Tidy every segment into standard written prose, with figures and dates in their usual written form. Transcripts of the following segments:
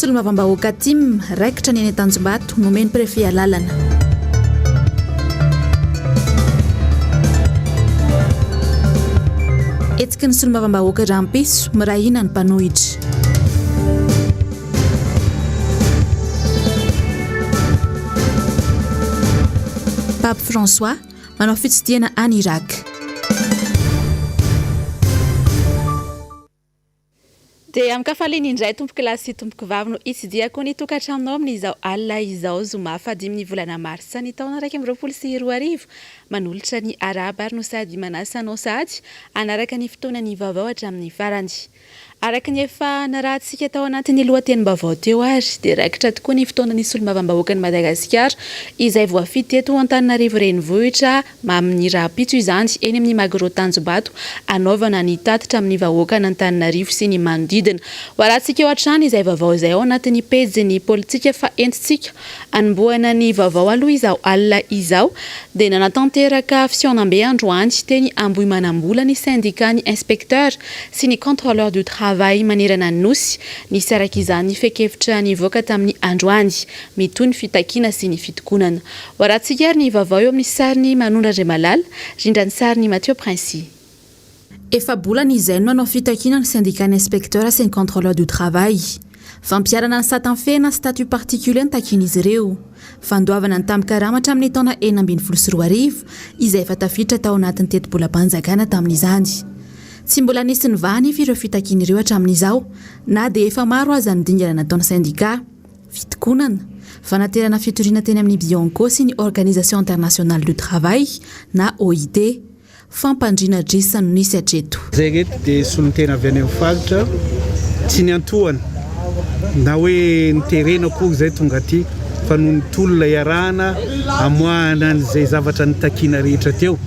solomavambahoaka tim raikitra ny eny Tanjombato nomeny préfet alalana. Etsika ny solomavambahoaka Rampiso mirahina ny mpanohitra. Pape François manao fitsidihana any Irak. Dia amin'ny kafaliny indray tompoky lahy sy tompoky vavy no hitsidiako ny tokantranonao amin'izao alina izao zoma fadimy volana marsa ny taona 2024 manolotra ny araba ary no sady manasanao sady anaraka ny fotoanany vaovao hatramin'ny farany. Araka ny efa narahantsika tao anatin'ny lohatenim-baovao teo ary dia raikitra tokoa ny fotoanany solomavambahoaka ny Madagasikara izay voafidy teto Antananarivo renivohitra amin'ny Rahampitso izany eny amin'ny Magoro Tanjombato anaovana ny tatitra amin'ny vahoaka n'Antananarivo sy ny manodidina. Hoarantsika eo an-trano izay vaovao izay ao anatin'ny pejy politika fa entintsika anombohana ny vaovao aloha izao alina izao dia nanatanteraka fisionam-be androany teny Ambohimanambola ny syndicat ny inspecteur sy ny contrôleur du travail manerana ny nosy nisy araka izany fekevitra nivoaka tamin'ny androany mitoy ny fitakiana sy ny fitokonana. Hoarantsika ary ny vaovao eo amin'ny sariny Manondra Andriamalala rindran'ny sariny Mathieu Princy. Efa bolana izay no manao fitakiana ny syndicat ny inspecteur sy ny contrôleur du travail. Fampiarana ny satanfena statut particulier ny takin'izy ireo. Fandoavana ny tamkarama hatramin'ny taona 2024 izay efa tafiditra tao anatin'ny teti-bola-panjakana tamin'izany. Tsy mbola nisy ny vahany ireo fitakiana ireo hatramin'izao na dia efa maro aza ny dingana nataon'ny syndicat, fitokonana, fanaterana fitoriana teny amin'ny Bianco sy ny Organisation Internationale du Travail na OIT, fampandriana drisa no nisy hatreto. Zay reto dia solon-tena avy any amin'ny faritra tsy ny antohana na hoe niterena koa zay tonga aty fa noho ny tolona iarahana amoahana an'izay zavatra nitakiana rehetra teo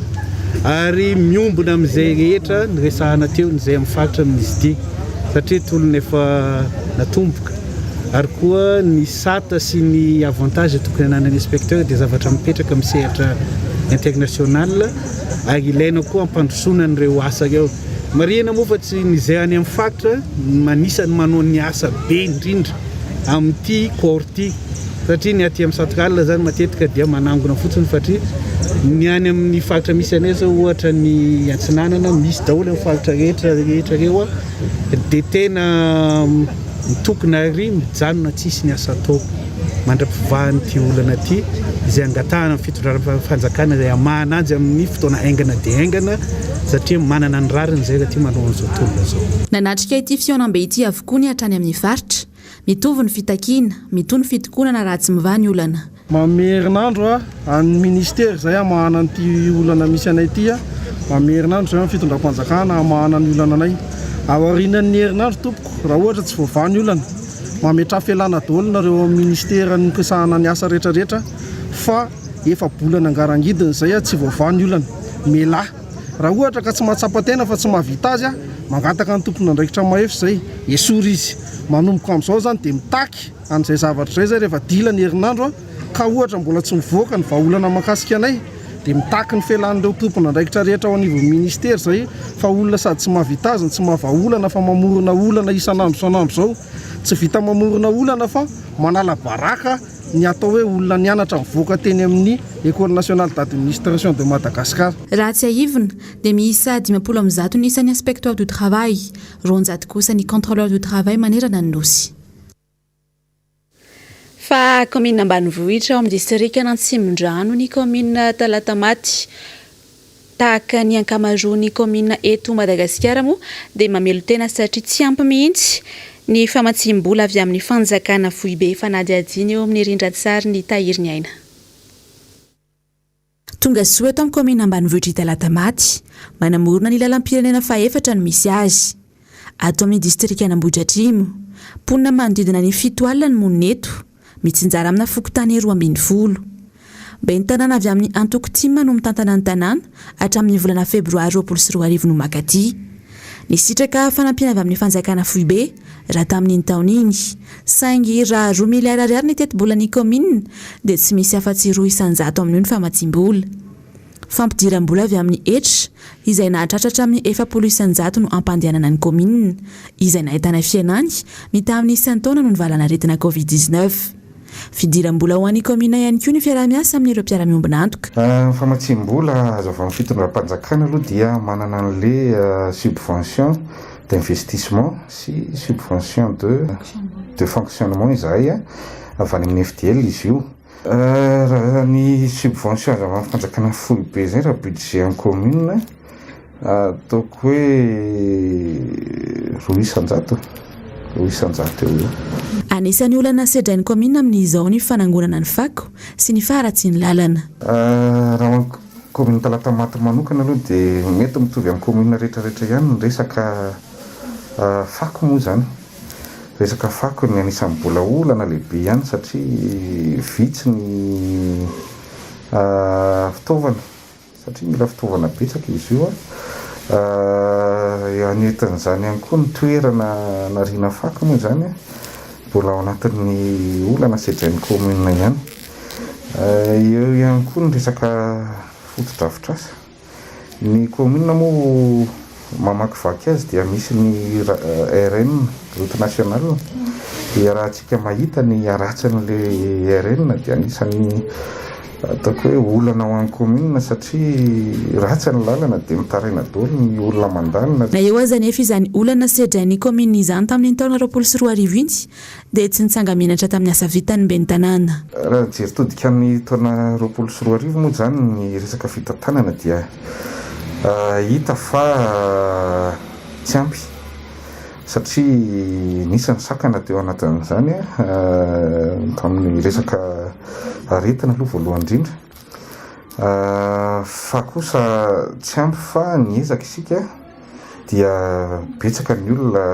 ary miombona amin'izay rehetra niresahana teo n'izay amin'ny faritra amin'izy ity satria tolona efa natomboka ary koa ny sata sy ny avantage tokony ananany inspecteur dia zavatra mipetraka amin'ny sehatra international ary ilaina koa ampandrosoana an'ireo asa ireo. Marihana moa fa tsy nizay any amin'ny faritra manisany manao ny asa be indrindra amin'ity corps ity satria ny aty amin'ny centrale zany matetika dia manangona fotsiny fatria ny any amin'ny faritra misy anay zao ohatra ny Antsinanana misy daholo amin'ny faritra rehetra reo dia tena mitokona ary mijanona tsisy ny asa atao mandra-pivahany ty olana ty izay angatahana amin'ny fitondrana fanjakana izay amahana azy amin'ny fotoana aingana dia aingana satria manana ny rariny zay raha ty manao an'izao tolona zao. Nanatrika ity fionam-be ity avokoa ny hatrany amin'ny faritra mitovy ny fitakiana, mitoy ny fitokonana raha tsy mivaha ny olana. Manome herinandro any ministère zay amahana an'ity olana misy anay ity manome herinandro zay amin'ny fitondram-panjakana amahana ny olana anay. Aorinan'ny herinandro tompoko raha ohatra tsy voavaha ny olana mametra fialana daholo nareo ministère ny mikisahana ny asa rehetrarehetra fa efa bolana angarangidiny zay tsy voavaha ny olana melahy. Raha ohatra ka tsy mahatsapa-tena fa tsy mahavita azy mangataka ny tompony andraikitra mahefy zay esory izy manomboka amin'izao zany dia mitaky an'izay zavatra zay rehefa dila ny herinandro ka ohatra mbola tsy mivoaka ny vahaolana mahakasika anay dia mitaky ny fialan'ireo tompony andraikitra rehetra ao anivon'ny ministère zay fa olona sady tsy mahavita azy tsy mahavaolana fa mamorona olana isan'andro isan'andro zao tsy vita mamorona olana fa manala baraka ny atao hoe olona nianatra mivoaka teny amin'ny École nationale d'administration de Madagascar. Raha tsy ahivina dia miisa 50 ny isan'ny inspecteur du travail, 20 kosa ny contrôleur du travail manerana ny nosy. Fa commune ambanivohitra ao amin'ny district Antsimondrano ny commune Talatamaty tahaka ny ankamaroany commune eto Madagasikara moa dia mamelo tena satria tsy ampy mihitsy ny famatsim-bola avy amin'ny fanjakana Foibe fanadihadiny eo amin'ny rindran-tsary ny tahiry ny aina. Tonga soa eto amin'ny commune ambanivohitra Talatamaty manamorona ny lalam-pirenena faefatra no misy azy. Ato amin'ny district Anambohitra Atrimo, ponina manodidina ny 7 alina ny monina eto, mitsinjara amina fokotany 12. Ben'ny tanàna avy amin'ny Antokotima no mitantana ny tanàna hatramin'ny volana febroary 2024 no makaty. Ny sitraka fanampiana avy amin'ny fanjakana Foibe raha tamin'ny taoniny saingy raha 2 miliara ariary ny teti-bola ny commune dia tsy misy afa-tsy 200 amin'ny ny famatsim-bola. fampidiram-bola avy amin'ny etra izay nahatratratra amin'ny 400 no ampandehanana ny commune izay nahitana fiainany ny tamin'ny isan'ny taona no nivalana aretina covid-19 fidiram-bola ho an'ny commune ihany koa ny fiara-miasa amin'ireo mpiara-miombina antoka famatsim-bola azo avy amin'ny fitondram-panjakana aloha dia manana an'le subvention d'investissement sy subvention de fonctionnement izahay avy any amin'ny FDL izy io raha ny subvention azo avy amin'ny fanjakana fohy be zay raha budget en commune ataoko hoe 800 eo. Anisan'ny olana sedrain'ny commune amin'izao ny fanangonana ny fako sy ny faratsy ny lalana. Raha commune Talatamaty manokana aloha dia mety mitovy amin'ny commune rehetrarehetra ihany ny resaka fako moa zany. Resaka fako ny anisan'ny mbola olana lehibe ihany satria vitsy ny fitaovana satria mila fitaovana betsaka izy io anetin'izany ihany koa ny toerana nariana fako moa zany mbola ao anatin'ny olana sedrain'ny commune ihany. Eo ihany koa ny resaka fotodrafitrasa. Ny commune moa mamakivaky azy dia misy ny RN route nationale dia raha antsika mahita ny aratsan'le RN dia anisan'ny ataoko hoe olana ho an'ny commune satria ratsy ny lalana dia mitaraina daholo ny olona mandalina. Na eo aza nefa izany olana sedrain'ny commune izany tamin'ny taona 2024 iny dia tsy nitsanga-menatra tamin'ny asa vitan'ny ben'ny tanàna. Raha jery todika ny taona 2024 moa zany ny resaka fitantanana dia hita fa tsy ampy satria nisy ny sakana teo anatin'izany tamin'ny resaka aretina aloha voalohany indrindra fa kosa tsy ampy fa niezaka isika dia betsaka ny olona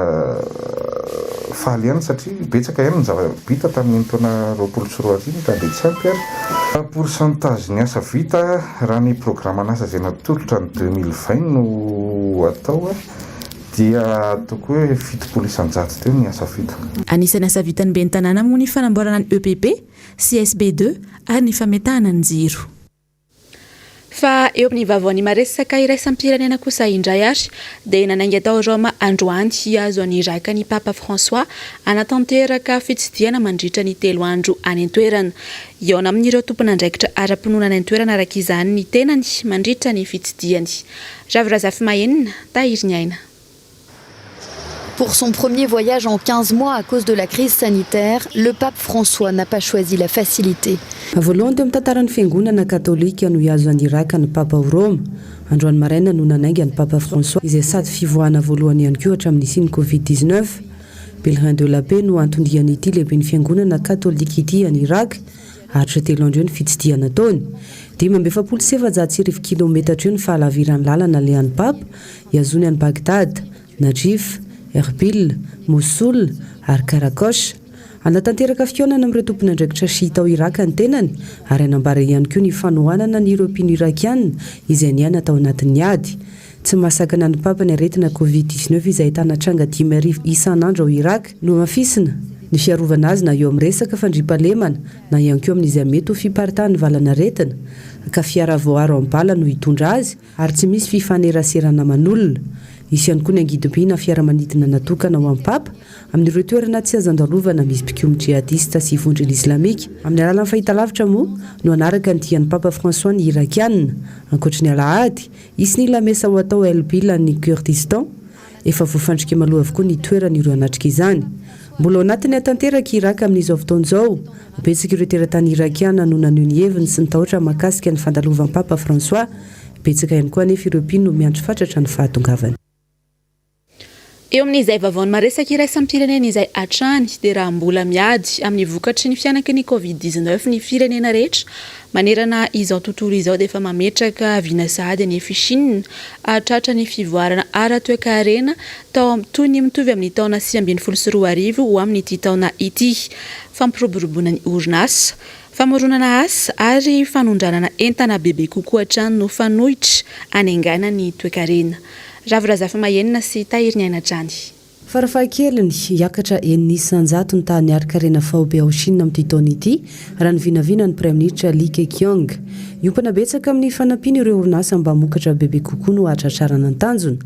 faly ihany satria betsaka ihany ny zava-bita tamin'ny taona 2024 ka dia tsy ampy ary pourcentage ny asa vita raha ny programman'asa izay natolotra ny 2020 no atao dia ataoko hoe 700 teo ny asa vita. Anisan'ny asa vitan'ny ben'ny tanàna moa ny fanamboarana ny EPP, CSB2 ary ny fametahana ny jiro. Fa eo amin'ny vavaon'ny maresaka iraisam-pirenena kosa indray ary dia nanainga tao Roma androany hiazo any Iraka ny Papa François anatanteraka fitsidiana mandritra ny 3 andro any an-toerana. Iona amin'ireo tompon'andraikitra ara-pinoana any an-toerana araka izany ny tenany mandritra ny fitsidiany. Ravrazafy Mahenina, Tahiry Niaina. Pour son premier voyage en 15 mois à cause de la crise sanitaire, le pape François n'a pas choisi la facilité. Voalohany teo amin'ny tantaran'ny fiangonana katolika no hiazo any Iraka ny Papa ao Roma. Androany maraina no nanainga ny Papa François izay sady fivoahana voalohany ihany koa hatramin'ny isiany Covid-19. Pèlerin de la Paix no antondriany ity lehiben'ny fiangonana katolika ity any Iraka haritra 3 andro eo ny fitsidiana taony. 570 kilometatra eo ny fahalaviran'ny lalana lehan'ny Papa hiazony any Bagdad, Najif, Erbil, Mosul ary Karakosh. Anatanteraka fionana amin'ireo tompon'andraikitra shita ao Iraka ny tenany ary anambara ihany koa ny fanohanana ny Européen irakiana izay niana tao anatin'ny ady. Tsy masakana ny Papa ny aretina Covid-19 izay ahitana tranga 5,000 isan'andro ao Iraka no mafisina. Ny fiarovana azy na eo amin'ny resaka fandriampahalemana na ihany koa amin'izay mety ho fiparitahan'ny valana aretina ka fiara voaro am-bala no hitondra azy ary tsy misy fifaneraserana aman'olona. Isy ihany koa ny angidimpiana fiaramanidina natokana ho an'ny Papa amin'ireo toerana tsy azan-dalovana misy mpikomy jihadista sy vondrona islamika. Amin'ny alalan'ny fahitalavitra moa no anaraka ny dian'ny Papa François ny Irakiana. Ankoatra ny alahady, isy ny lamesa ho atao Elbil ny Kurdistan, efa voafandrika maloha avokoa ny toeran'ireo anatrika izany. Mbola ao anatiny hatanteraka Iraka amin'izao fotoana izao, betsaka ireo teratany Irakiana no naneho ny heviny sy ny tahotra mahakasika ny fandalovan'ny Papa François. Betsaka ihany koa anefa ireo mpino no miandry fatratra ny fahatongavany. Eo amin'izay vavaon'ny maresaka iraisam-pirenena izay hatrany dia raha mbola miady amin'ny vokatry ny fianaky ny Covid-19 ny firenena rehetra manerana izao tontolo izao dia efa mametraka vinasady any Chine hatratra ny fivoarana ara-toekarena tao toy ny mitovy amin'ny taona 2024 ho amin'ity taona ity. Fampiroboroboana ny orinasa, famoronana asa ary fanondranana entana bebe kokoa hatrany no fanohitra anaingana ny toekarena. Ravrazafy Mahenina sy Tahiry Niaina Trany. Farafahakeliny hiakatra enisanjato ny tany ari-karena faobe ao Chine amin'ity taona ity raha ny vinavina ny praiministra Li Keqiang. Iompana betsaka amin'ny fanampiana ireo orinasa mba mokatra bebe kokoa no ahatratrarana ny tanjona.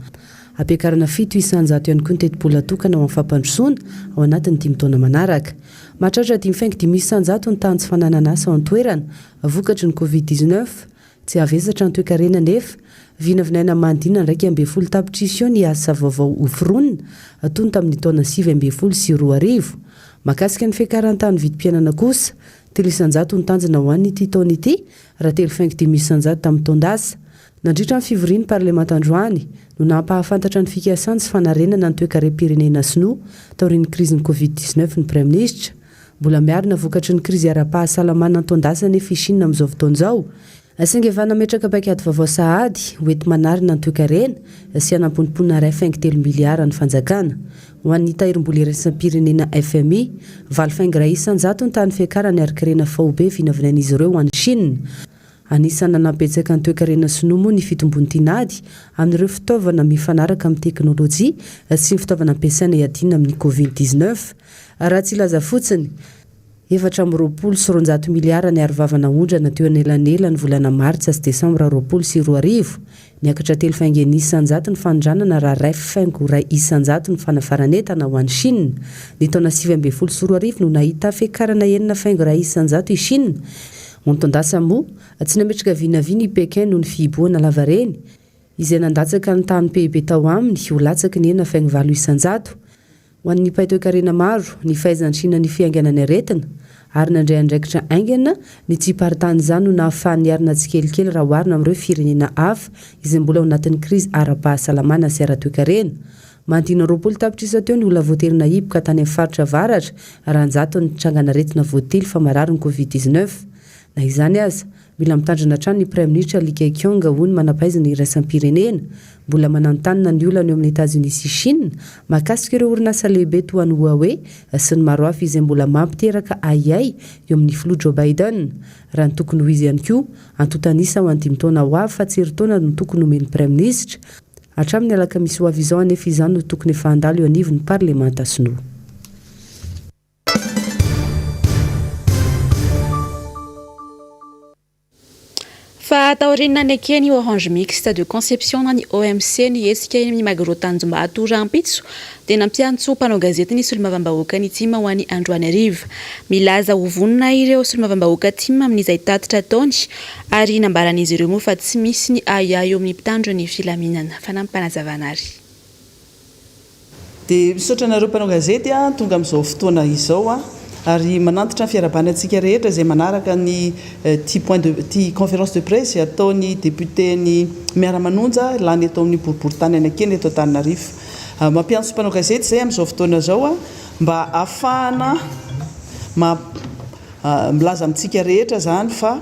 Ampiakarana 700 ihany koa ny tetebola tokana ao amin'ny fampandrosoana ao anatin'ny 5 taona manaraka. Mahatratra 5,500 ny tany tsy fananana asa ao an-toerana vokatry ny Covid-19 tsy avesatra ny toe-karena nefa vinavinaina mandina ndraiky 12 tapitrisa eo ny asa vaovao ofronina toy ny tamin'ny taona 2010 sy 2020. Makasika ny fiakaran-tany vidim-pianana kosa 300 ny tanjona ho an'ity taona ity raha 3,500 tamin'ny taondasa. Nandritra ny fivorian'ny parlemanta androany no nampahafantatra ny fikasany sy fanarenana ny toe-karem-pirenena sinoa taorian'ny krizin'ny Covid-19 ny praiministra. Mbola miarina vokatry ny krizy ara-pahasalamana ny taondasa nefa i Chine amin'izao fotoan'izao. Saingy efa nametraka paikady vaovao sahady hoety manarina ny toe-karena sy hanamponimponina 5 miliara ny fanjakana. Ho an'ny tahirim-bola iraisam-pirenena FMI, valifengra isanjato ny tany fiakarany ari-karena faobe vinavinain'izy ireo ho an'ny Chine. Anisany nanapetsaka ny toe-karena sinoa moa ny fitombony tinady amin'ireo fitaovana mifanaraka amin'ny teknôlôjia sy ny fitaovana ampiasaina iadina amin'ny Covid-19. Raha tsy ilaza fotsiny, 420 miliara ny arivavana ondrana teo anelanela ny volana Martsa sy Desambra 2020. Niakatra 3,100 ny fanondranana raha 2,100 ny fanafaranetana ho an'ny Chine. Ny taona 2010 sy 2020 no nahita fiakarana 9,100 i Chine. Montondasa moa tsy nametraka vinavina i Pekin no ny fihiboana lavareny izay nandatsaka ny tany PIB tao aminy ho latsaky ny 9,700. Ho an'ny paitoe-karena maro ny fahaizan'ny Chine ny fiainganany aretina ary nandray andraikitra aingana ny tsiparitany izany no nahafahan'ny arina tsikelikely raha oharina amin'ireo firenena hafa izay mbola ao anatin'ny krizy ara-pahasalamana sy ara-toe-karena. Manodidina 20 tapitrisa teo ny olona voaterina hipoka tany amin'ny faritra avaratra raha anjato ny trangana aretina voatily fa marary ny Covid-19. Na izany aza, mila mitandrina hatrany ny praiministra Li Keqiang hoy ny manampaizana iraisam-pirenena mbola mananontanina ny olana eo amin'ny États-Unis sy Chine mahakasika ireo orinasa lehibe toa an'ny Huawei sy ny maro hafa izay mbola mampiteraka ayay eo amin'ny filoha Joe Biden. Raha ny tokony ho izy ihany koa antotanisa ho an'ny 5 taona ho avy fa tsy herintaona no tokony omeny praiministra. Hatramin'ny alakamisy ho avy izao anefa izany no tokony efa handalo eo anivon'ny parlemanta sinoa. Fa taoriana ny akeny Orange Mixte de Conception na ny OMC ny hetsika eny amin'ny Magro Tanjombato Rampitso dia nampiantso mpanao gazety ny solomavambahoaka ny Tima ho an'ny Androany Ariva. Milaza ho vonona ireo solomavambahoaka Tima amin'izay tatitra taony ary nambaran'izy ireo moa fa tsy misy ny aya eo amin'ny mpitandro ny filaminana. Fanampanazavana ary. Dia misaotra anareo mpanao gazety tonga amin'izao fotoana izao ary manantitra ny fiarabany antsika rehetra izay manaraka ny ty conférence de presse ataony député ny miara-manonja lany atao amin'ny boriboritany anakeny eto Antananarivo. Mampiantso mpanao gazety izay amin'izao fotoana izao mba ahafahana milaza amintsika rehetra zany fa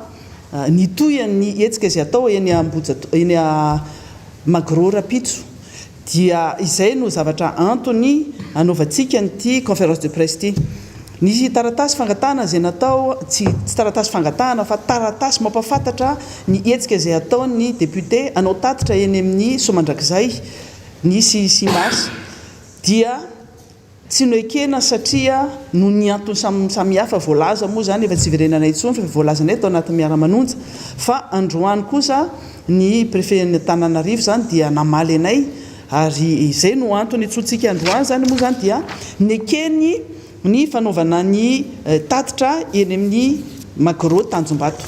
nitoyany hetsika izay atao eny Magro Rampitso dia izay no zavatra antony anaovantsika nyty conférence de presse ty. Nisy taratasy fangatahana izay natao tsy taratasy fangatahana fa taratasy mampafantatra ny hetsika izay ataony député anao tatitra eny amin'ny Somandrakizay nisy sy mars dia tsy noekena satria no ny antony samihafa voalaza moa zany efa tsy verenanay intsony fa voalazanay tao anaty miara-manonja fa androany kosa ny préfet ny Antananarivo zany dia namaly anay ary izay no antony tsontsika androany zany moa zany dia nekeny ny fanaovana ny tatitra eny amin'ny Magro Tanjombato.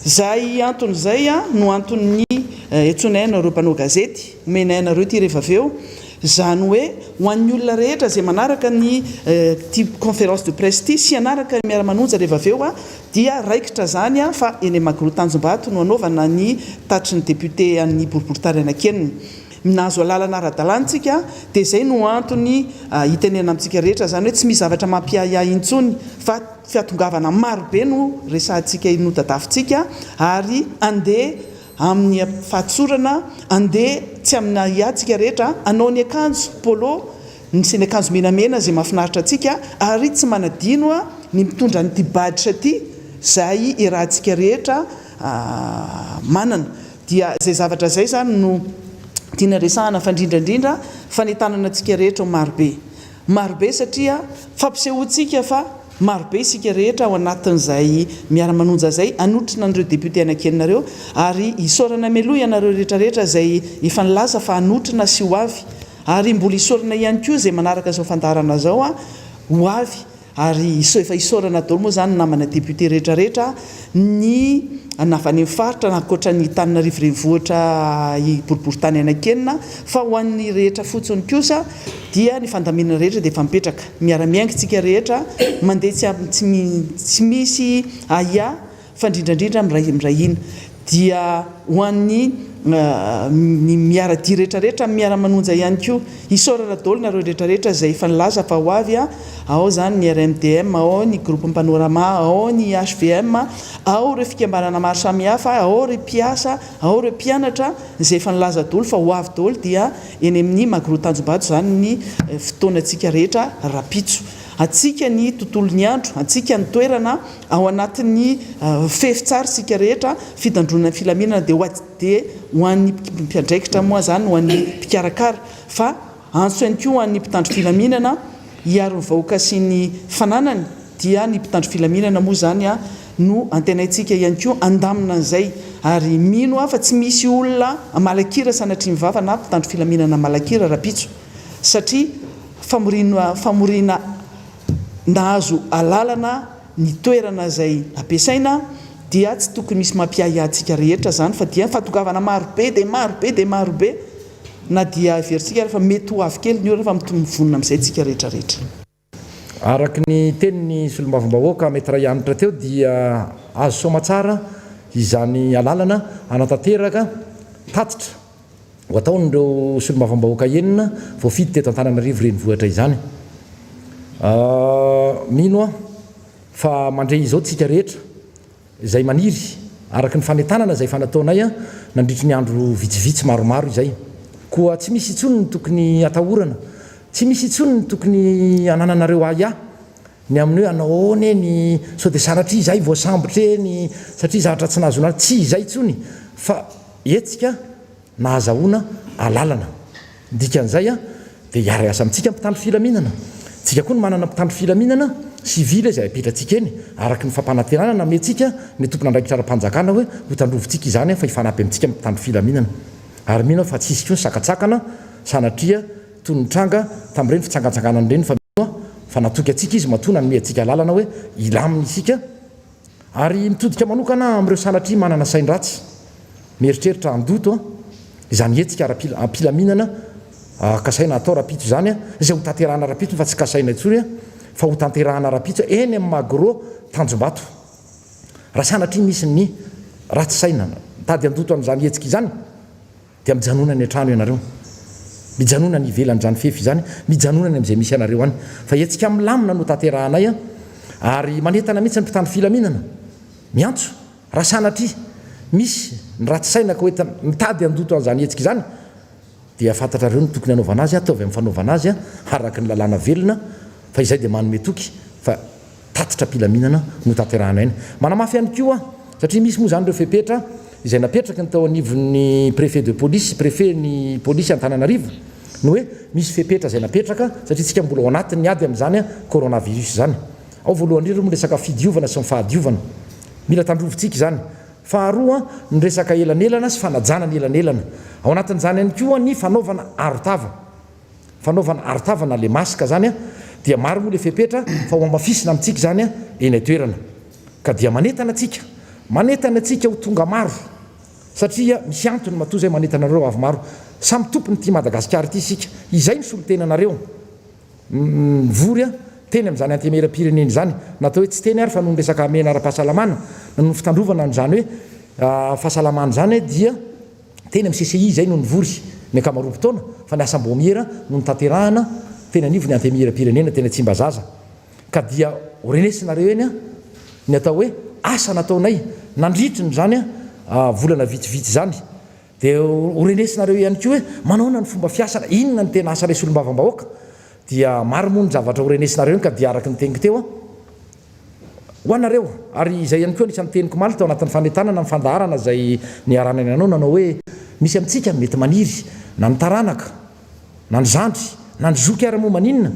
Zay antony zay no antony etsonaina ireo mpanao gazety omenainareo ty rehefa aveo zany hoe ho an'ny olona rehetra izay manaraka ny ty conférence de presse ty sy anaraka miara-manonja rehefa aveo dia raikitra zany fa eny Magro Tanjombato no anaovana ny tatitry ny député amin'ny boriboritany anakeniny. Nazo alalana ara-dalantsika dia izay no antony hitenena amintsika rehetra zany hoe tsy misy zavatra mampiayay intsony fa fiatongavana marobe no resahantsika notadafintsika ary andeha amin'ny fahatsorana andeha tsy amina iatsika rehetra anao ny akanjo polo sy ny akanjo menamena izay mahafinaritra antsika ary tsy manadino ny mitondra ny tibaditra ty zay irahantsika rehetra manana dia zay zavatra zay zany no tiana resahana fa indrindrandrindra fanetanana antsika rehetra marobe marobe satria fampisehoantsika fa marobe isika rehetra ao anatin'izay miara-manonja zay anotrina an'ireo député anakeninareo ary isorana meloa ianareo rehetrarehetra zay efa nilaza fa anotrina sy ho avy ary mbola isorana ihany koa zay manaraka zao fandarana zao ho avy ary efa isorana daholo moa zany namana député rehetrarehetra ny navany faritra nakoatra ny tanina rivorenivohitra boriboritany anakenina fa ho an'ny rehetra fotsiny kosa dia ny fandaminana rehetra dia efa mipetraka miara-miaingytsika rehetra mandeha tsy misy ahia fa indrindrandrindra mirahina dia ho an'ny ny miara-dia rehetrarehetra miara-manonja ihany koa isorana daholo nareo rehetrarehetra zay efa nilaza fa ho avy ao zany ny RMDM ao ny groupe panorama ao ny HVM ao ireo fikambanana maro samihafa ao ireo mpiasa ao ireo mpianatra zay efa nilaza daholo fa ho avy daholo dia eny amin'ny magorotanjombato zany ny fotoanantsika rehetra rapitso atsika ny tontolo ny andro atsika ny toerana ao anatin'ny fefitsara sika rehetra fitandronana filaminana dia ho an'ny mpiandraikitra moa zany ho an'ny mpikarakara fa antso ihany koa ho an'ny mpitandro filaminana hiaro ny vahoaka sy ny fananany dia ny mpitandro filaminana moa zany no antenaitsika ihany koa andamina an'izay ary mino fa tsy misy olona malakira sanatria mivava na mpitandro filaminana malakira rapitso satria famorina nahazo alalana ny toerana zay ampiasaina dia tsy tokony misy mampiahiahtsika rehetra zany fa dia fatokavana marobe dia marobe dia marobe na dia veritsika rehefa mety ho avy kely ny ora fa mitomivonina amin'izay tsika rehetrarehetra araky ny teniny solombavambahoaka mety raha ianatra teo dia azo somatsara izany alalana anatanteraka tatitra ho ataon'ireo solombavambahoaka enina voafidy teto Antananarivo renivohitra izany mino fa mandray izao tsika rehetra izay maniry araky ny fanetanana zay fanataonay nandritry ny andro vitsivitsy maromaro izay koa tsy misy itsony ny tokony atahorana tsy misy itsony ny tokony anananareo ahia ny amin'ny hoe anaone ny sao dia sanatria izay voasambotra eny satria zavatra tsy nahazo anazy tsy izay itsony fa etsika nahazahoana alalana dikan'izay dia hiara asa amintsika mpitandro filaminana tsika koa ny manana mpitandro filaminana sivile zay apetratsika eny araky ny fampanantenana nametsika ny tompona andraikitra ara-panjakana hoe hotandrovitsika izany fa hifanampy amintsika mpitandro filaminana ary mino fa tsy isy koa ny sakatsakana sanatria tonytranga tamin'ireny fitsangatsanganana ireny fa natoky atsika izy matona nome atsika lalana hoe ilaminy isika ary mitodika manokana amin'ireo sanatria manana saindratsy mieritreritra andoto izany etsika ara-pilaminana kasaina atao rapitso zany zay ho tanterahana rapitso fa tsy kasaina itsony fa ho tanterahana rapitso eny amin'ny magro tanjombato raha sanatria misy ny ratsy saina tady andoto amin'izany etsika izany dia mijanona ny antrano ianareo mijanona ny ivelany zany fefy izany mijanona ny amin'izay misy anareo any fa etsika milamina no tanterahanay ary manentana mihitsy ny mpitandro filaminana miantso raha sanatria misy ny ratsy saina ka hoe mitady andoto an'izany etsika izany dia fantatrareo ny tokony anaovana azy ataovy amin'ny fanaovana azy araky ny lalàna velona fa izay dia manome toky fa tatitra pilaminana no tanterahana eny manamafy ihany koa satria misy moa zany ireo fepetra izay napetraka ny tao anivon'ny préfet de police préfet ny polisy Antananarivo no hoe misy fepetra zay napetraka satria tsika mbola ao anatiny ny ady amin'izany coronavirus zany ao voalohany indrindra resaka fidiovana sy ny fahadiovana mila tandrovintsika izany faharoa ny resaka elanelana sy fanajana ny elanelana ao anatin'izany ihany koa ny fanaovana arotavana le masika zany dia maro moa le fepetra fa ho amafisina amintsika zany eny atoerana ka dia manetana atsika ho tonga maro satria misy antony matoa zay manetanareo avy maro samy tompony ty Madagasikara ty isika izay ny solotenanareo vory teny amin'izany antemera-pireneny zany natao hoe tsy teny ary fa noho ny resaka amena ara-pahasalamana noho ny fitandrovana amin'izany hoe fahasalamana zany dia teny amin'ny CCI zay noho ny vory ny akamaroam-potoana fa ny asam-bomiera noho ny tanterahana teny anivo ny antemera-pirenena tena tsy mba zaza ka dia orenesinareo eny ny atao hoe asa nataonay nandritriny zany volana vitsivitsy zany dia orenesinareo ihany koa hoe manaona ny fomba fiasana inona ny tena asa ray solombavambahoaka dia maro moa ny zavatra orenesinareo ka dia araky ny teniko teo ho anareo ary izay ihany koa anisan'ny teniko maly tao anatin'ny fanetanana ny fandaharana zay niaranany anao nanao hoe misy amintsika mety maniry na ny taranaka na ny zandry na ny zoky ara moa maninona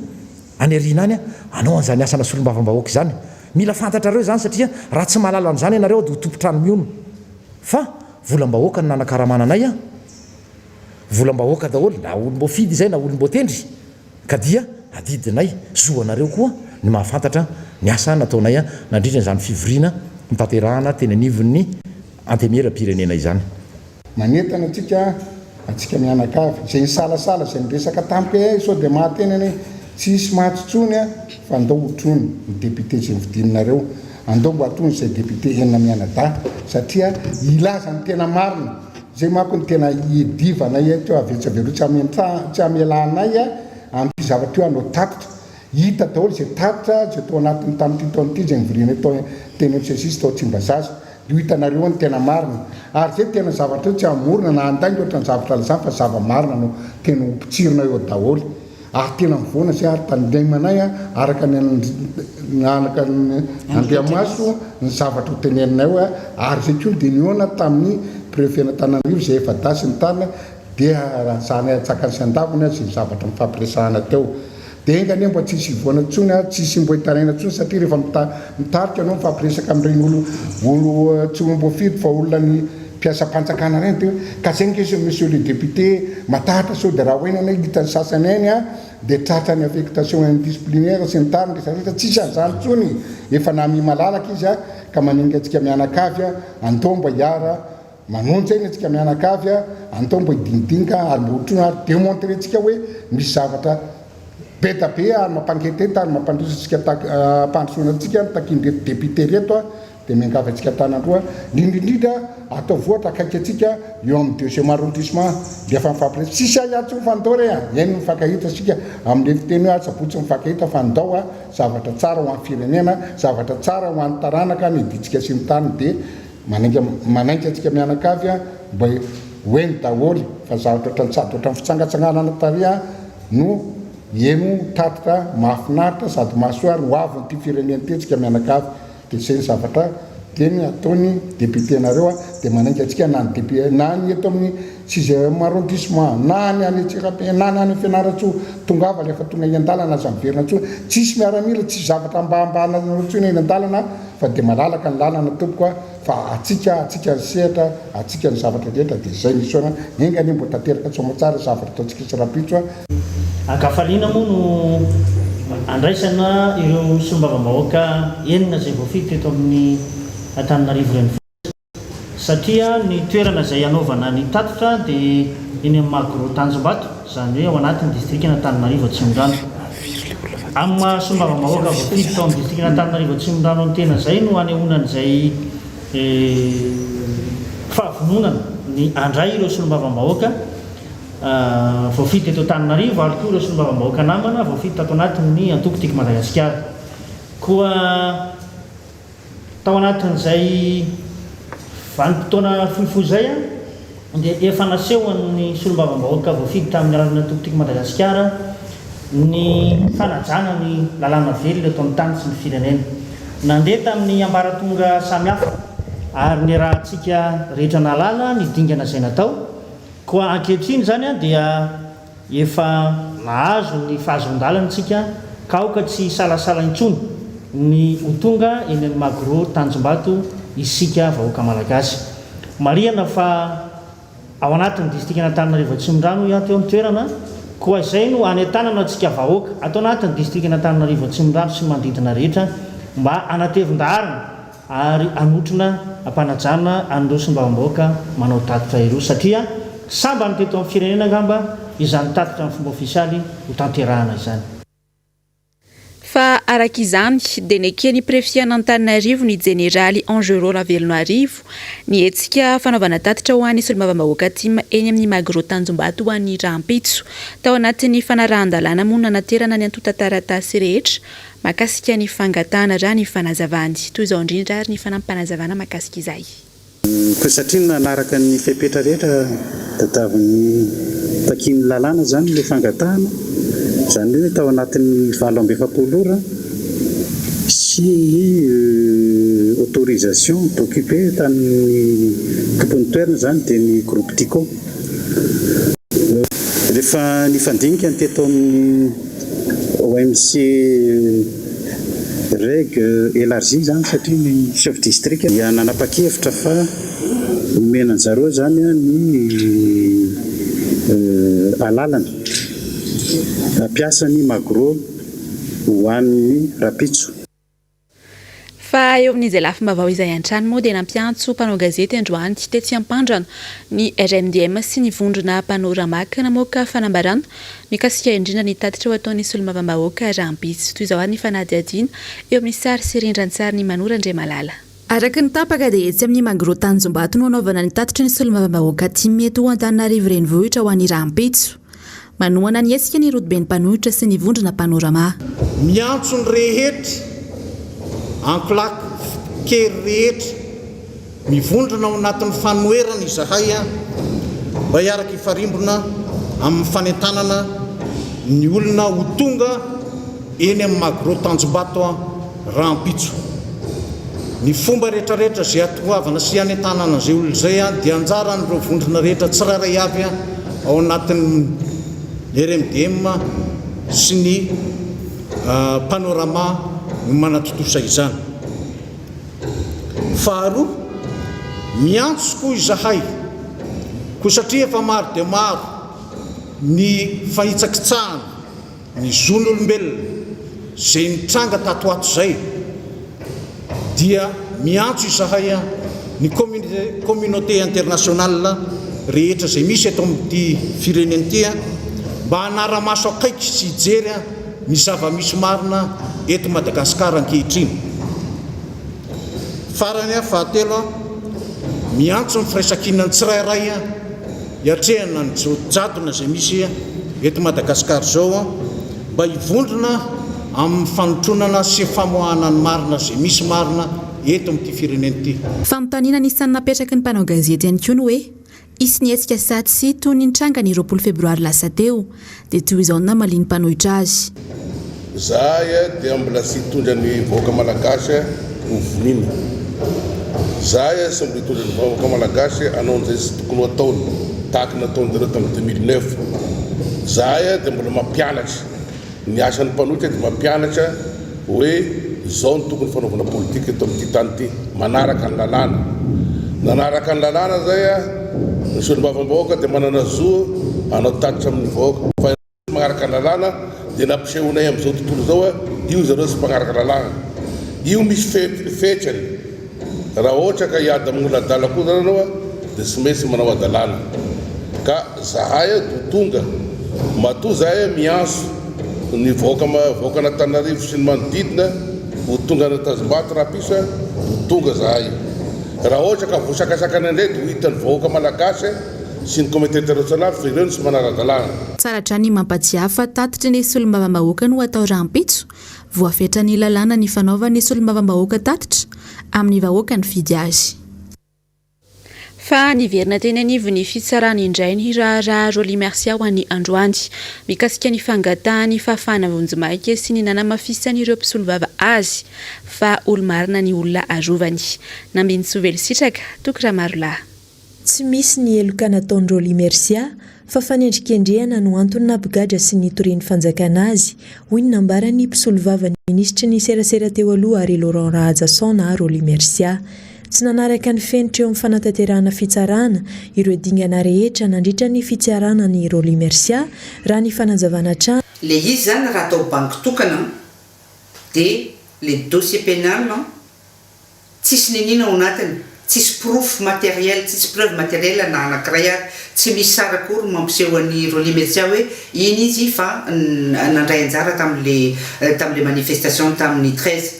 any arina any anao an'izany asana solombavam-bahoaka izany mila fantatrareo zany satria raha tsy mahalala an'izany ianareo dia ho tompotrano miono fa volam-bahoaka ny nanakaramananay a volam-bahoaka daholo na olom-boafidy izay na olom-boatendry ka dia adidinay zoanareo koa ny mahafantatra ny asa nataonay a nandrindra n'izany fivoriana mitanterahana teny anivon'ny antemera-pirenena izany manentana atsika mianakavy zay nisalasala zay niresaka tampoka sao dia mahatenany tsisy mahatsotsony a fa andao hotrony ny député zay nividininareo andao mbo atony zay député enina mianada satria ilaza ny tena marina zay mako ny tena idivanay teo avetsavelo tsy amelanay a amin'ny zavatra io anao tatotra hita daholo zay tatotra zay tao anatiny tamin'ity taon'ity zay nivirina tao teny amsesisy tao Tsimbazaza io hitanareo ny tena marina ary zay tena zavatra io tsy amorona na andainy oatra ny zavatra lazany fa zava-marina no tena hopitsirina eo daholo ary tena mivoana zay ary tandaimanay a araka nanaka Andriamaso ny zavatra hoteneninay eo ary zay koa dia niona tamin'ny préfet Antananarivo zay efa dasy ny tany dia zanay atsakany sy andavony zay zavatra mifampiresahana teo dia engany mba tsisy ivoana tsony tsisy mbo hitaraina tsony satria rehefa mitarika anao mifampiresaka amin'ireny olo tsy olom-boafidy fa olona ny mpiasa mpanjakana reny teo ka zay nkesy monsieur le député matahatra sao dia raha hoena anay hitany sasany ainy a dia tratra ny affectation indisciplinaire sy ny tariny rehetrarehetra tsisy an'izany tsony efa nami malalaka izy a ka maninga antsika mianakavy a andao mba hiara manonja iny atsika mianakavy a andao mba hidinidinga ary mba hotrona ary démontrer tsika hoe misy zavatra be da be ary mampangety ary mampandrosatsika mpandrosoana atsika takindreto député reto a dia miangava atsika tanandroa indrindrindra atao voatra akaiky atsika eo amin'ny deuxième arrondissement dia efa mifampire tsisy ayatsy mifandao re a eny mifankahita atsika amin'le fiteny hoe atsabotsy mifankahita fa andao a zavatra tsara ho an'ny firenena zavatra tsara ho an'ny taranaka ny iditsika sy ny tany dia manainga atsika mianakavy a mba hoeny daholo fa zavatra trantsady oatra ny fitsangatsanganana tary a no eno tatitra mahafinaritra sady mahasoary ho avy nyity firenena ty atsika mianakavy dia zay ny zavatra teny ataony député nareo a dia manainga atsika na ny député na ny eto amin'ny 6e arrondissement na ny any Tsirabe na ny any Fianaratsoa tongava rehefa tonga eny an-dalana aza miverina tsoa tsisy miaramila tsisy zavatra mbaambana tsony eny an-dalana fa dia malalaka ny lalana tompoko a fa atsika ny sehatra atsika ny zavatra rehetra dia zay nisoana engany mbo tanteraka tsomatsara zavatra ataontsika sy rapitso a akafaliana moa no andraisana ireo solombavam-bahoaka enina zay voafidy teto amin'ny Antananarivo renivohitra satria ny toerana zay anaovana ny tatotra dia eny amin'ny Magro Tanjombato zany hoe ao anatin'ny distrikina Antananarivo Atsimondrano amin'ny solombavam-bahoaka voafidy tao amin'ny distrikina Antananarivo Atsimondrano ny tena zay no anehoanan'izay fahavononana ny andray ireo solombavam-bahoaka voafidy teto Antananarivo ary koa ireo solombavam-bahoaka namana voafidy tato anatin'ny antoko tiky Madagasikara koa tao anatin'izay vanim-potoana fohifohy zay a dia efa nasehoan'ny solombavam-bahoaka voafidy tamin'ny alalana antoko tiky Madagasikara ny fanajana ny lalàna velona eto amin'ny tany sy ny firenena nandeha tamin'ny ambaratonga samihafa ary ny rahantsika rehetra nalala ny dingana zay natao koa ankehitriny zany a dia efa nahazo ny fahazon-dalanatsika ka aoka tsy salasala intsony ny ho tonga eny amin'ny Magro Tanjombato isika vahoaka malagasy marihana fa ao anatin'ny distrikina Antananarivo Atsimondrano ia teo amin'ny toerana koa izay no anentanana atsika vahoaka atao anatin'ny distrikina Antananarivo Atsimondrano sy manodidina rehetra mba anatevin-daharina ary anotrona ampanajana an'ireo solombavam-bahoaka manao tatotra ireo satria samba ny teto amin'ny firenena ngamba izany tatotra amin'ny fomba ofisialy ho tanterahana izany fa arak'izany dia nekeny prefiana Antananarivo ny jeneraly Angerô Ravelonarivo ny etsika fanaovana tatitra ho an'ny solombavam-bahoaka tima eny amin'ny Magro Tanjombato ho an'ny Rampitso tao anatin'ny fanarahan-dalàna moa nanaterana ny antota-taratasy rehetra makasika ny fangatana raha ny fanazavany toy izao indrindra ary ny fanampanazavana makasika izay ko satria nanaraka ny fepetra rehetra tadiavin'ny takiny lalàna zany le fangatahana zany hoe tao anatin'ny 7 ora sy autorisation d'occuper tamin'ny tompony toerana zany dia ny groupe Tico rehefa nifandinika ny teto amin'ny OMC règle élargie zany satria ny chef district dia nanapa-kevitra fa omena zareo zany ny alalana ampiasa ny magro ho an'ny rapitso. Fa eo amin'izay lafim-baovao izay an-trano moa dia nampiantso mpanao gazety androany Tetsy Ampandrano ny RMDM sy ny vondrona Panorama namoaka fanambarana mikasika indrindra ny tatitra ho ataon'ny solombavambahoaka Rampitso. Toy izao ny fanadihadiana eo amin'ny sary sy rindran-tsary ny Manora Andriamalala. Araka ny tapaka dia etsy amin'ny Magro Tanjombato no anaovana ny tatitra ny solombavambahoaka Timety ho Antananarivo renivohitra ho an'ny Rampitso. Manohana ny hetsika ny Rodoben'ny Mpanoratra sy ny vondrona Panorama. Miantso ny rehetra ankolaka kery rehetra mivondrona ao anatin'ny fanoerana izahay mba hiaraka ifarimbona amin'ny fanentanana ny olona ho tonga eny amin'ny Magro Tanjombato Rampitso. Ny fomba rehetrarehetra izay atoavana sy hanentanana izay olona izay dia anjara n'ireo vondrona rehetra tsirairay avy ao anatin'ny RMDM sy ny Panorama no manatotosa izany. Faharoa, miantso koa izahay koa satria efa maro dia maro ny fahitsakitsahana ny zon'olombelona izay nitranga tato ato izay, dia miantso izahay ny communauté internationale rehetra izay misy eto amin'ity firenena ity mba hanara-maso akaiky sy hijery ny zava-misy marina eto Madagasikara ankehitriny. Farany fahatelo, miantso ny firaisan-kina ny tsirairay hiatrehana ny jadona izay misy eto Madagasikara zao mba hivondrona amin'ny fanotronana sy famoahana ny marina izay misy marina eto amin'ity firenena ity. Fanontaniana isan'ny napetraky ny mpanao gazety ihany koa ny hoe isy ny hetsika saty sy toy ny nitranga ny 20 febroary lasa teo dia toy izao na maliny mpanohitra azy. Zahay dia mbola sy hitondra ny vahoaka malagasy ho vonina. Zahay sy mbola hitondra ny vahoaka malagasy anao an'izay sy tokony ho ataony tahaka nataon'ireo tamin'ny 2009. Zahay dia mbola mampianatra ny asan'ny mpanohitra dia mampianatra hoe izao ny tokony fanaovana politika eto amin'ity tany ity, manaraka ny lalàna. Nanaraka ny lalàna zay ny solombavambahoaka dia manana zo anao tatitra amin'ny vahoaka. Fa manaraka ny lalàna dia nampisehonay amin'izao tontolo zao io zareo sy mpanaraka lalàna. Io misy fetrany. Raha ohatra ka hiady amin'ny adala koa zany anao dia sy maintsy manao adalàna. Ka zahay tonga matoa zahay miantso ny vahoaka Antananarivo sy ny manodidina ho tonga ny Tanjombato Rampitso ho tonga zahay. Raha ohatra ka voasakasakana indray dia ho hitan'ny vahoaka malagasy sy ny communauté internationale fa ireo sy manara-dalàna. Tsaratra ny mampatsiahy fa tatitra ny solombavambahoaka no atao Rampitso, voafetra ny lalàna ny fanaovany solombavambahoaka tatitra amin'ny vahoaka ny fidy azy. Fa niverina teny anivo ny fitsarana indray ny raharaha Roly Mercia ho an'ny androany mikasika ny fangatahany fahafahana vonjimaika sy ny nanamafisany ireo mpisolovava azy fa olo-marina ny olona arovany. Nambiny Sovely Sitraka, Tokra Marolahy. Tsy misy ny eloka nataon'ny Roly Mercia fa fanendrikendrehana no antony nabigadra sy ny toreny fanjakana azy hoy ny nambarany mpisolovava ny ministra ny serasera teo aloha ary Laurent Rahajasson na Roly Mercia. Tsy nanaraka ny fenitra eo amin'ny fanatanterahana fitsarana ireo dingana rehetra nandritra ny fitsarana ny Roly Mercia raha ny fanazavana trano. Le izy zany raha atao banky tokana dia le dossier pénal tsisy ninina ao anatiny, tsisy proof matériel, tsisy preuve matériel na anankiray ary tsy misy sara akory mampiseho an'ny Roly Mercia hoe iny izy fa nandray anjara tamin'le manifestation tamin'ny 13.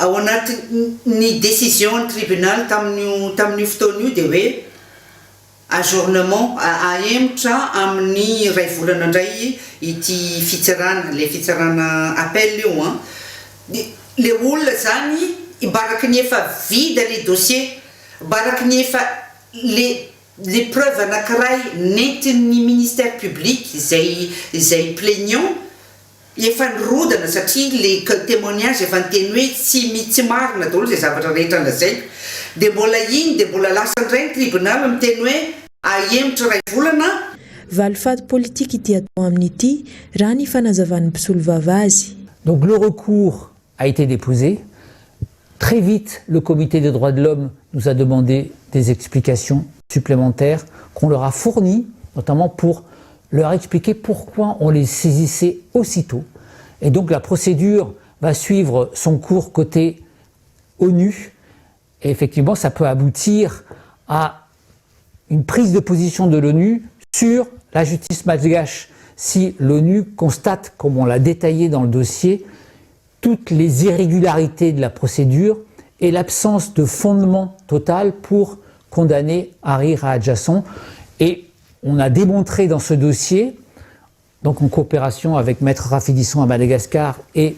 Ao anatin'ny décision tribunal tamin'ny fotoana io dia hoe ajournement ahemotra amin'ny ray volana indray ity fitsarana, le fitsarana appel io le olona zany baraky ny efa vide les dossiers, baraky ny efa les preuves anankiray nentin'ny ministère public izay plaignant efa nirodana satria le témoignage efa niteny hoe tsy marina daholo zay zavatra rehetra lazaiko dia mbola iny dia mbola lasa indray ny tribunal miteny hoe ahemotra ray volana. Valifaty politique ity atao amin'ity raha ny fanazavan'ny mpisolovava azy. Donc le recours a été déposé. Très vite, le comité des droits de l'homme nous a demandé des explications supplémentaires qu'on leur a fournies, notamment pour leur expliquer pourquoi on les saisissait aussitôt. Et donc la procédure va suivre son cours côté ONU. Et effectivement, ça peut aboutir à une prise de position de l'ONU sur la justice malgache. Si l'ONU constate, comme on l'a détaillé dans le dossier, toutes les irrégularités de la procédure et l'absence de fondement total pour condamner Harry Rahadjasson. Et on a démontré dans ce dossier, donc en coopération avec Maître Rafidisson à Madagascar et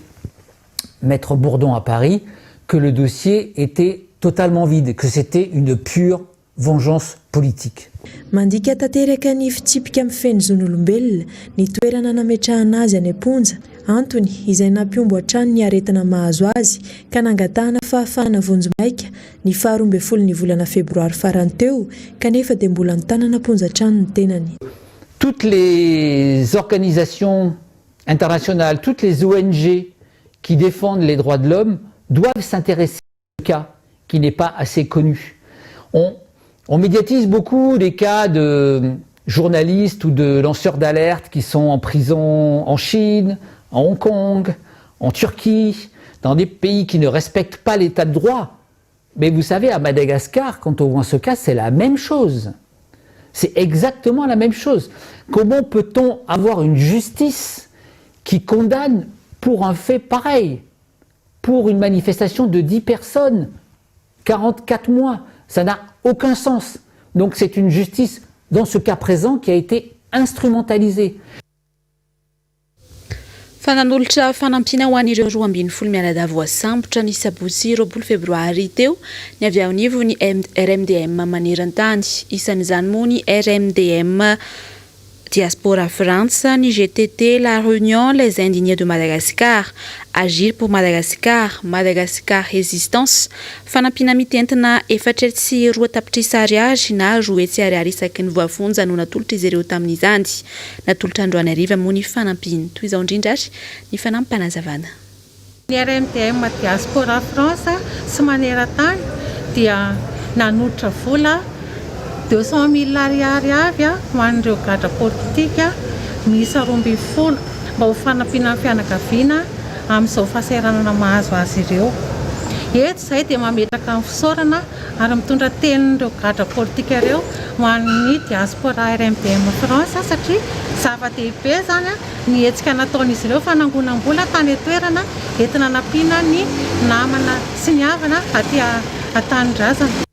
Maître Bourdon à Paris, que le dossier était totalement vide, que c'était une pure vengeance politique. Mandika tanteraka ny fitsipika amin'ny feno zon'olombelona ny toerana nametrahana azy any am-ponja antony izay nampiombo hatrany ny aretina mahazo azy ka nangatahana fahafahana vonjomaika ny 12 ny volana febroary farany teo kanefa dia mbola ny tanana ponjatrano ny tenany. Toutes les organisations internationales, toutes les ONG qui défendent les droits de l'homme doivent s'intéresser à ce cas qui n'est pas assez connu. On médiatise beaucoup les cas de journalistes ou de lanceurs d'alerte qui sont en prison en Chine, en Hong Kong, en Turquie, dans des pays qui ne respectent pas l'état de droit. Mais vous savez, à Madagascar, quand on voit ce cas, c'est la même chose. C'est exactement la même chose. Comment peut-on avoir une justice qui condamne pour un fait pareil, pour une manifestation de 10 personnes, 44 mois? Ça n'a aucun sens. Donc c'est une justice, dans ce cas présent, qui a été instrumentalisée. Fananolotra fanampina ho an'ireo 12 mialada voasambotra ny sabotsy 20 febroary teo ny avy ao nivo ny RMDM maneran-tany isan'izany moa ny RMDM Diaspora France, ni GTT, La Réunion, les Indignés de Madagascar, Agir pour Madagascar, Madagascar Résistance, fanampina mitentina efatra sy roa tapitra ariary na roa sy ariary isaky ny voafonja no natolotra izy ireo tamin'izany. Natolotra androany ariva moa ny fanampiny. Toy izao indrindra ny fanampinazavana. Ny RMDM Diaspora France sy maneran-tany dia nanotra vola 200,000 ariary avy ho an'ireo gadra politika miisa 12 mba ho fanampina fianakaviana amin'izao fahasahiranana mahazo azy ireo. Eto izay dia mametraka amin'ny fisaorana ary mitondra tenin'ireo gadra politika ireo ho an'ny diaspora RMDM France satria zava-dehibe zany ny hetsika nataon'izy ireo fanangonam-bola tany toerana entina nampiana ny namana sy ny havana aty an-tanindrazana.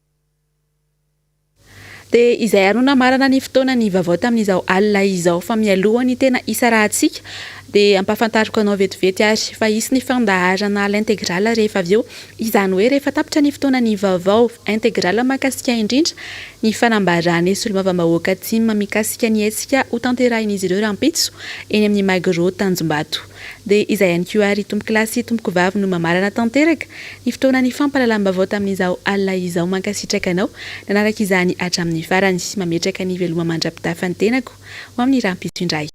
Dia izay arona marana ny fotoana ny vaovao tamin'izao alina izao fa mialohany tena isa rahantsika dia ampahafantariko anao vetivety ary fa isy ny fandaharana l'intégrale rehefa avy eo izany hoe rehefa tapitra ny fotoana ny vaovao intégrale mahakasika indrindra ny fanambarana solombavambahoaka atsimo mikasika ny hetsika ho tanterahin'izy ireo rampitso eny amin'ny Magro Tanjombato. Dia izay ihany koa ary tomboky lasy tomboky vavy no mamarana tanteraka ny fotoana ny fampalalam-baovao tamin'izao alina izao mankasitraka anao nanaraka izany hatramin'ny farany mametraka ny veloma mandrapitafa ny tenako ho amin'ny rampitso indray.